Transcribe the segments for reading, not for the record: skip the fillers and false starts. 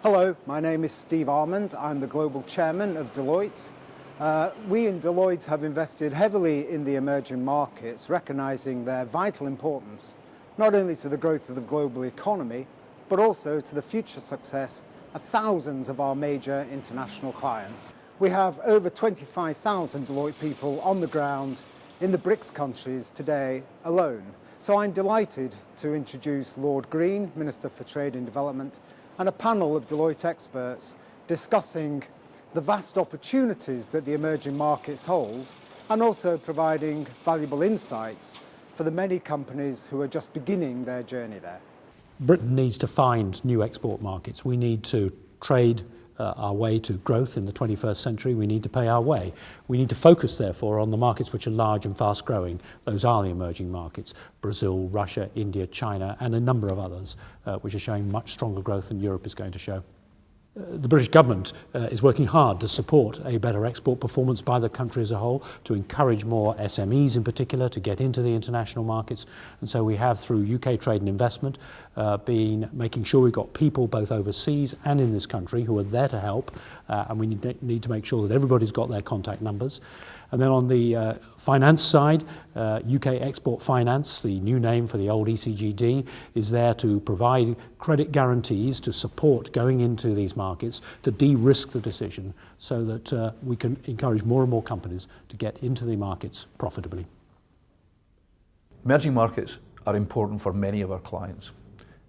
Hello, my name is Steve Armand. I'm the Global Chairman of Deloitte. We in Deloitte have invested heavily in the emerging markets, recognising their vital importance, not only to the growth of the global economy, but also to the future success of thousands of our major international clients. We have over 25,000 Deloitte people on the ground in the BRICS countries today alone. So I'm delighted to introduce Lord Green, Minister for Trade and Development, and a panel of Deloitte experts discussing the vast opportunities that the emerging markets hold and also providing valuable insights for the many companies who are just beginning their journey there. Britain needs to find new export markets. We need to trade our way to growth in the 21st century. We need to pay our way. We need to focus, therefore, on the markets which are large and fast growing. Those are the emerging markets: Brazil, Russia, India, China, and a number of others which are showing much stronger growth than Europe is going to show. The British government is working hard to support a better export performance by the country as a whole, to encourage more SMEs in particular to get into the international markets. And so we have, through UK Trade and Investment, been making sure we've got people both overseas and in this country who are there to help, and we need to make sure that everybody's got their contact numbers. And then on the finance side, UK Export Finance, the new name for the old ECGD, is there to provide credit guarantees to support going into these markets, to de-risk the decision so that we can encourage more and more companies to get into the markets profitably. Emerging markets are important for many of our clients.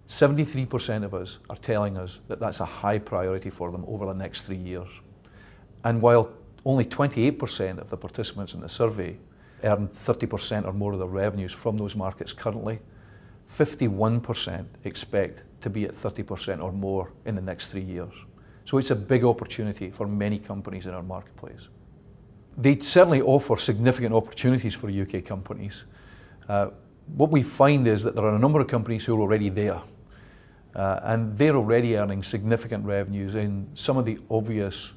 73% of us are telling us that that's a high priority for them over the next 3 years. And while only 28% of the participants in the survey earn 30% or more of their revenues from those markets currently, 51% expect to be at 30% or more in the next 3 years. So it's a big opportunity for many companies in our marketplace. They certainly offer significant opportunities for UK companies. What we find is that there are a number of companies who are already there, and they're already earning significant revenues in some of the obvious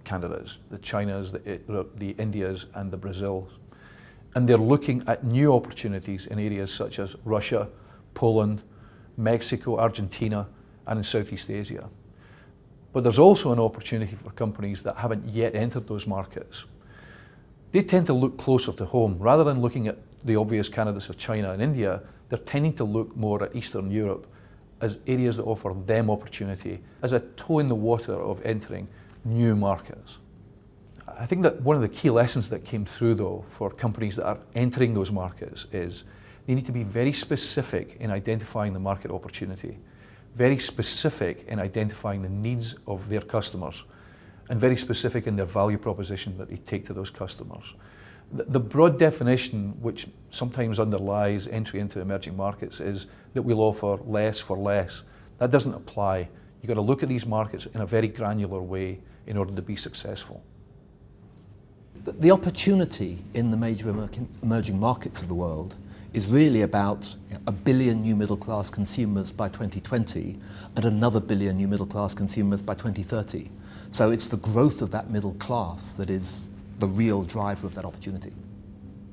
candidates: the Chinas, the Indias and the Brazils. And they're looking at new opportunities in areas such as Russia, Poland, Mexico, Argentina and in Southeast Asia. But there's also an opportunity for companies that haven't yet entered those markets. They tend to look closer to home. Rather than looking at the obvious candidates of China and India, they're tending to look more at Eastern Europe as areas that offer them opportunity, as a toe in the water of entering new markets. I think that one of the key lessons that came through, though, for companies that are entering those markets is they need to be very specific in identifying the market opportunity, very specific in identifying the needs of their customers, and very specific in their value proposition that they take to those customers. The broad definition which sometimes underlies entry into emerging markets is that we'll offer less for less. That doesn't apply. You've got to look at these markets in a very granular way in order to be successful. The opportunity in the major emerging markets of the world is really about 1 billion new middle-class consumers by 2020 and another 1 billion new middle-class consumers by 2030. So it's the growth of that middle class that is the real driver of that opportunity.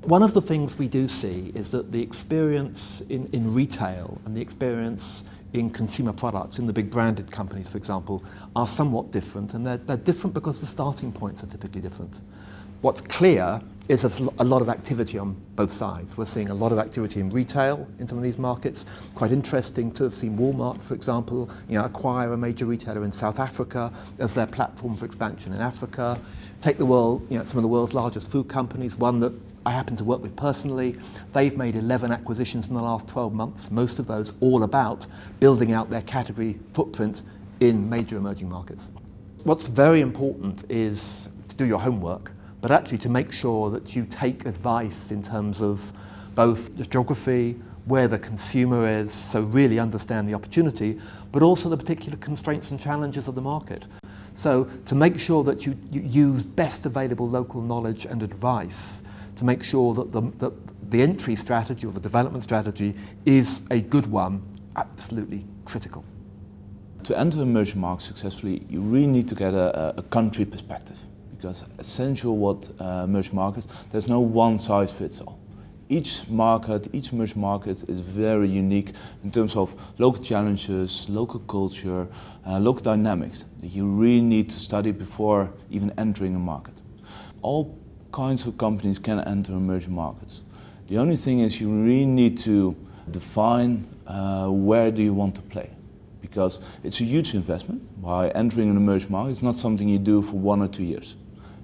One of the things we do see is that the experience in retail and the experience in consumer products, in the big branded companies, for example, are somewhat different, and they're different because the starting points are typically different. What's clear is there's a lot of activity on both sides. We're seeing a lot of activity in retail in some of these markets. Quite interesting to have seen Walmart, for example, acquire a major retailer in South Africa as their platform for expansion in Africa. Take the world, some of the world's largest food companies, one that I happen to work with personally. They've made 11 acquisitions in the last 12 months, most of those all about building out their category footprint in major emerging markets. What's very important is to do your homework, but actually to make sure that you take advice in terms of both the geography, where the consumer is, so really understand the opportunity, but also the particular constraints and challenges of the market. So to make sure that you use best available local knowledge and advice to make sure that the entry strategy or the development strategy is a good one, absolutely critical. To enter emerging markets successfully, you really need to get a country perspective, because essential what emerging markets, there's no one size fits all. Each market, each emerging market is very unique in terms of local challenges, local culture, local dynamics that you really need to study before even entering a market. All kinds of companies can enter emerging markets. The only thing is you really need to define where do you want to play. Because it's a huge investment. By entering an emerging market, it's not something you do for 1 or 2 years.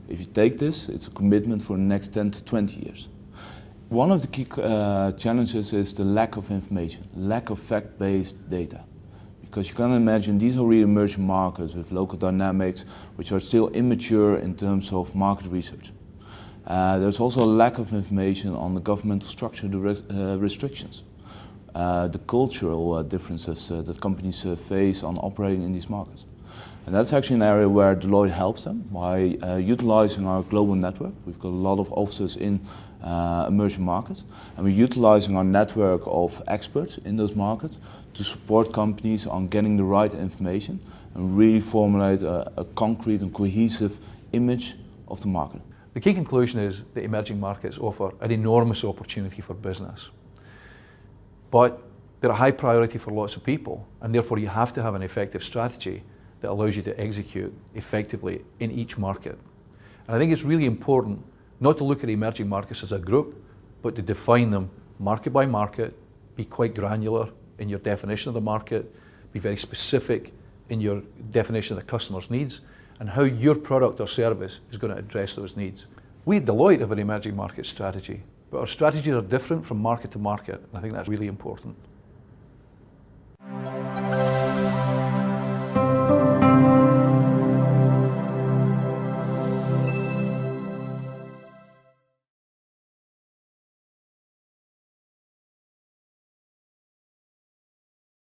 If you take this, it's a commitment for the next 10 to 20 years. One of the key challenges is the lack of information, lack of fact-based data. Because you can imagine these are really emerging markets with local dynamics which are still immature in terms of market research. There's also a lack of information on the governmental structure restrictions, the cultural differences that companies face on operating in these markets. And that's actually an area where Deloitte helps them by utilizing our global network. We've got a lot of offices in emerging markets, and we're utilizing our network of experts in those markets to support companies on getting the right information and really formulate a concrete and cohesive image of the market. The key conclusion is that emerging markets offer an enormous opportunity for business. But they're a high priority for lots of people, and therefore you have to have an effective strategy that allows you to execute effectively in each market. And I think it's really important not to look at emerging markets as a group, but to define them market by market, be quite granular in your definition of the market, be very specific in your definition of the customer's needs, and how your product or service is going to address those needs. We at Deloitte have an emerging market strategy, but our strategies are different from market to market, and I think that's really important.